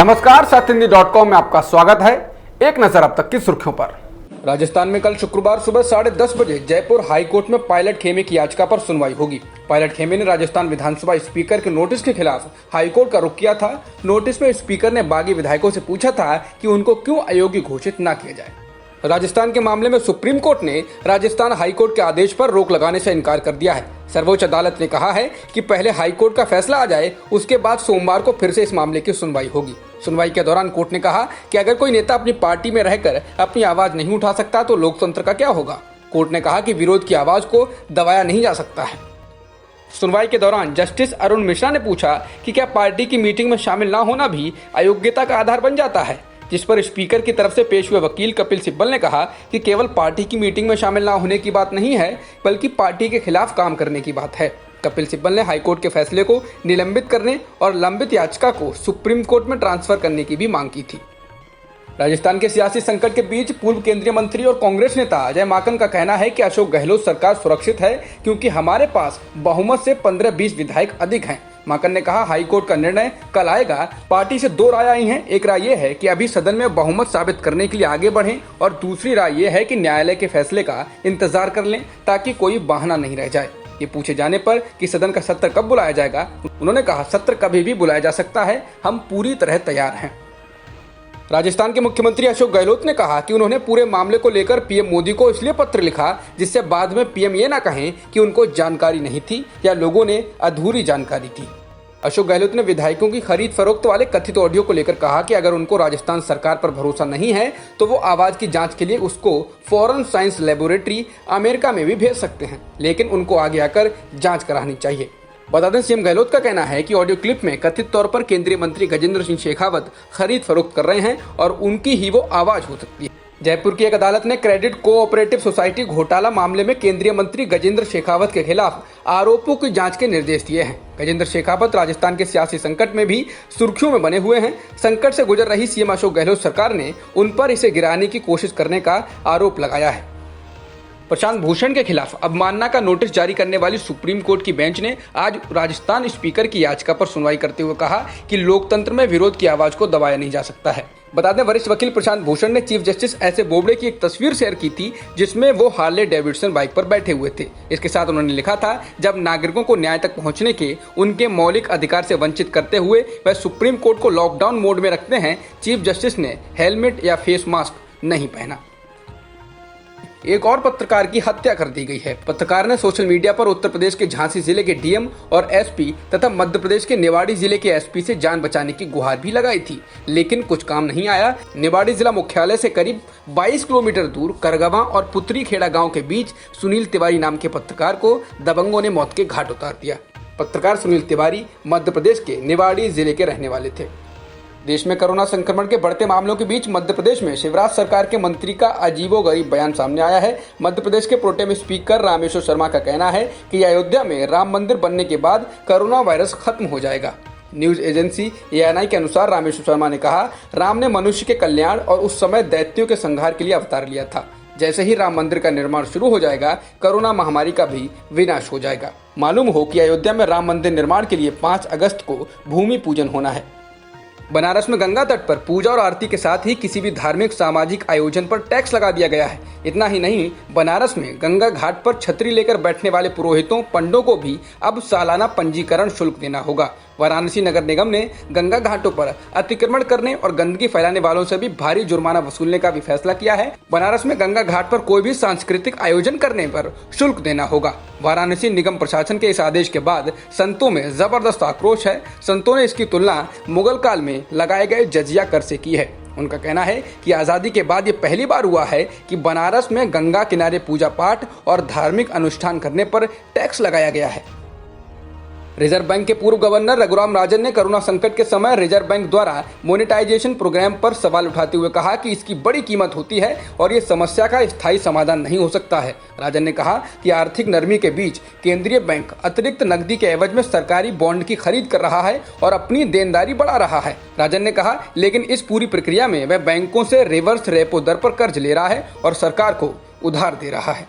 नमस्कार, सत्यहिंदी.com में आपका स्वागत है। एक नजर अब तक की सुर्खियों पर। राजस्थान में कल शुक्रवार सुबह 10:30 बजे जयपुर हाईकोर्ट में पायलट खेमे की याचिका पर सुनवाई होगी। पायलट खेमे ने राजस्थान विधानसभा स्पीकर के नोटिस के खिलाफ हाईकोर्ट का रुख किया था। नोटिस में स्पीकर ने बागी विधायकों से पूछा था कि उनको क्यों अयोग्य घोषित न किया जाए। राजस्थान के मामले में सुप्रीम कोर्ट ने राजस्थान हाईकोर्ट के आदेश पर रोक लगाने से इनकार कर दिया है। सर्वोच्च अदालत ने कहा है कि पहले हाईकोर्ट का फैसला आ जाए, उसके बाद सोमवार को फिर से इस मामले की सुनवाई होगी। सुनवाई के दौरान कोर्ट ने कहा कि अगर कोई नेता अपनी पार्टी में रहकर अपनी आवाज नहीं उठा सकता तो लोकतंत्र का क्या होगा। कोर्ट ने कहा कि विरोध की आवाज को दबाया नहीं जा सकता है। सुनवाई के दौरान जस्टिस अरुण मिश्रा ने पूछा कि क्या पार्टी की मीटिंग में शामिल न होना भी अयोग्यता का आधार बन जाता है, जिस पर स्पीकर की तरफ से पेश हुए वकील कपिल सिब्बल ने कहा कि केवल पार्टी की मीटिंग में शामिल न होने की बात नहीं है, बल्कि पार्टी के खिलाफ काम करने की बात है। कपिल सिब्बल ने हाईकोर्ट के फैसले को निलंबित करने और लंबित याचिका को सुप्रीम कोर्ट में ट्रांसफर करने की भी मांग की थी। राजस्थान के सियासी संकट के बीच पूर्व केंद्रीय मंत्री और कांग्रेस नेता अजय माकन का कहना है कि अशोक गहलोत सरकार सुरक्षित है, क्योंकि हमारे पास बहुमत से 15-20 विधायक अधिक हैं। माकन ने कहा, हाईकोर्ट का निर्णय कल आएगा। पार्टी से दो राय आई हैं। एक राय यह है कि अभी सदन में बहुमत साबित करने के लिए आगे बढ़ें, और दूसरी राय यह है कि न्यायालय के फैसले का इंतजार कर लें ताकि कोई बहाना नहीं रह जाए। ये पूछे जाने पर कि सदन का सत्र कब बुलाया जाएगा, उन्होंने कहा, सत्र कभी भी बुलाया जा सकता है, हम पूरी तरह तैयार हैं। राजस्थान के मुख्यमंत्री अशोक गहलोत ने कहा कि उन्होंने पूरे मामले को लेकर पीएम मोदी को इसलिए पत्र लिखा जिससे बाद में पीएम ये ना कहें कि उनको जानकारी नहीं थी या लोगों ने अधूरी जानकारी दी। अशोक गहलोत ने विधायकों की खरीद फरोख्त वाले कथित ऑडियो को लेकर कहा कि अगर उनको राजस्थान सरकार पर भरोसा नहीं है तो वो आवाज की जांच के लिए उसको फॉरेन साइंस लेबोरेटरी अमेरिका में भी भेज सकते हैं, लेकिन उनको आगे आकर जांच करानी चाहिए। बता दें, सीएम गहलोत का कहना है कि ऑडियो क्लिप में कथित तौर पर केंद्रीय मंत्री गजेंद्र सिंह शेखावत खरीद फरोख्त कर रहे हैं और उनकी ही वो आवाज हो सकती है। जयपुर की एक अदालत ने क्रेडिट कोऑपरेटिव सोसाइटी घोटाला मामले में केंद्रीय मंत्री गजेंद्र शेखावत के खिलाफ आरोपों की जांच के निर्देश दिए हैं। गजेंद्र शेखावत राजस्थान के सियासी संकट में भी सुर्खियों में बने हुए हैं। संकट से गुजर रही सीएम अशोक गहलोत सरकार ने उन पर इसे गिराने की कोशिश करने का आरोप लगाया है। प्रशांत भूषण के खिलाफ अवमानना का नोटिस जारी करने वाली सुप्रीम कोर्ट की बेंच ने आज राजस्थान स्पीकर की याचिका पर सुनवाई करते हुए कहा कि लोकतंत्र में विरोध की आवाज को दबाया नहीं जा सकता है। बता दें, वरिष्ठ वकील प्रशांत भूषण ने chief justice S A Bobde की एक तस्वीर शेयर की थी जिसमें वो हार्ले डेविडसन बाइक पर बैठे हुए थे। इसके साथ उन्होंने लिखा था, जब नागरिकों को न्याय तक पहुंचने के उनके मौलिक अधिकार से वंचित करते हुए वह सुप्रीम कोर्ट को लॉकडाउन मोड में रखते हैं, चीफ जस्टिस ने हेलमेट या फेस मास्क नहीं पहना। एक और पत्रकार की हत्या कर दी गई है। पत्रकार ने सोशल मीडिया पर उत्तर प्रदेश के झांसी जिले के डीएम और एसपी तथा मध्य प्रदेश के निवाड़ी जिले के एसपी से जान बचाने की गुहार भी लगाई थी, लेकिन कुछ काम नहीं आया। निवाड़ी जिला मुख्यालय से करीब 22 किलोमीटर दूर करगवा और पुत्री खेड़ा गांव के बीच सुनील तिवारी नाम के पत्रकार को दबंगों ने मौत के घाट उतार दिया। पत्रकार सुनील तिवारी मध्य प्रदेश के निवाड़ी जिले के रहने वाले थे। देश में कोरोना संक्रमण के बढ़ते मामलों के बीच मध्य प्रदेश में शिवराज सरकार के मंत्री का अजीबोगरीब बयान सामने आया है। मध्य प्रदेश के प्रोटेम स्पीकर रामेश्वर शर्मा का कहना है कि अयोध्या में राम मंदिर बनने के बाद कोरोना वायरस खत्म हो जाएगा। न्यूज एजेंसी एएनआई के अनुसार रामेश्वर शर्मा ने कहा, राम ने मनुष्य के कल्याण और उस समय दैत्यों के संहार के लिए अवतार लिया था। जैसे ही राम मंदिर का निर्माण शुरू हो जाएगा, कोरोना महामारी का भी विनाश हो जाएगा। मालूम हो कि अयोध्या में राम मंदिर निर्माण के लिए 5 अगस्त को भूमि पूजन होना है। बनारस में गंगा तट पर पूजा और आरती के साथ ही किसी भी धार्मिक सामाजिक आयोजन पर टैक्स लगा दिया गया है। इतना ही नहीं, बनारस में गंगा घाट पर छतरी लेकर बैठने वाले पुरोहितों पंडों को भी अब सालाना पंजीकरण शुल्क देना होगा। वाराणसी नगर निगम ने गंगा घाटों पर अतिक्रमण करने और गंदगी फैलाने वालों से भी भारी जुर्माना वसूलने का भी फैसला किया है। बनारस में गंगा घाट पर कोई भी सांस्कृतिक आयोजन करने पर शुल्क देना होगा। वाराणसी निगम प्रशासन के इस आदेश के बाद संतों में जबरदस्त आक्रोश है। संतों ने इसकी तुलना मुगल काल में लगाए गए जजिया कर से की है। उनका कहना है कि आज़ादी के बाद ये पहली बार हुआ है कि बनारस में गंगा किनारे पूजा पाठ और धार्मिक अनुष्ठान करने पर टैक्स लगाया गया है। रिजर्व बैंक के पूर्व गवर्नर रघुराम राजन ने कोरोना संकट के समय रिजर्व बैंक द्वारा मोनेटाइजेशन प्रोग्राम पर सवाल उठाते हुए कहा कि इसकी बड़ी कीमत होती है और ये समस्या का स्थायी समाधान नहीं हो सकता है। राजन ने कहा कि आर्थिक नरमी के बीच केंद्रीय बैंक अतिरिक्त नकदी के एवज में सरकारी बॉन्ड की खरीद कर रहा है और अपनी देनदारी बढ़ा रहा है। राजन ने कहा, लेकिन इस पूरी प्रक्रिया में वह बैंकों से रिवर्स रेपो दर पर कर्ज ले रहा है और सरकार को उधार दे रहा है।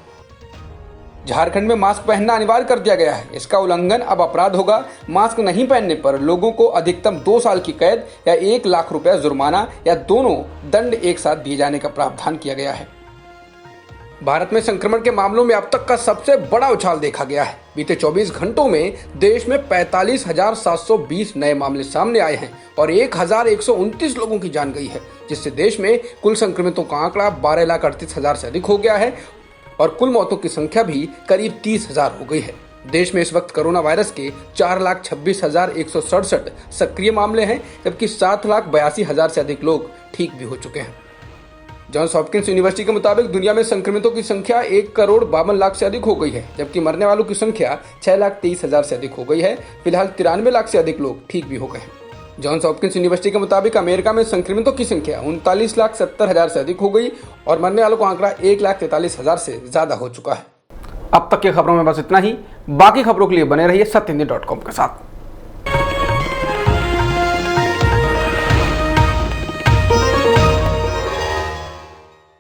झारखंड में मास्क पहनना अनिवार्य कर दिया गया है। इसका उल्लंघन अब अपराध होगा। मास्क नहीं पहनने पर लोगों को अधिकतम 2 साल की कैद या 1 लाख रुपया जुर्माना या दोनों दंड एक साथ दिए जाने का प्रावधान किया गया है। भारत में संक्रमण के मामलों में अब तक का सबसे बड़ा उछाल देखा गया है। बीते 24 घंटों में देश में 45,720 नए मामले सामने आए हैं और 1,129 लोगों की जान गई है, जिससे देश में कुल संक्रमितों का आंकड़ा 12,38,000 से अधिक हो गया है और कुल मौतों की संख्या भी करीब 30,000 हो गई है। देश में इस वक्त कोरोना वायरस के 4,26,167 सक्रिय मामले हैं, जबकि 7,82,000 से अधिक लोग ठीक भी हो चुके हैं। जॉन्स हॉपकिंस यूनिवर्सिटी के मुताबिक दुनिया में संक्रमितों की संख्या 1,52,00,000 से अधिक हो गई है, जबकि मरने वालों की संख्या 6,23,000 से अधिक हो गई है। फिलहाल 93 लाख से अधिक लोग ठीक भी हो गए हैं। जॉन्स हॉपकिंस यूनिवर्सिटी के मुताबिक अमेरिका में संक्रमितों की संख्या 39,70,000 से अधिक हो गई और मरने वालों का आंकड़ा 1,43,000 से ज्यादा हो चुका है। अब तक की खबरों में बस इतना ही। बाकी खबरों के लिए बने रहिए सत्यहिंदी.com के साथ।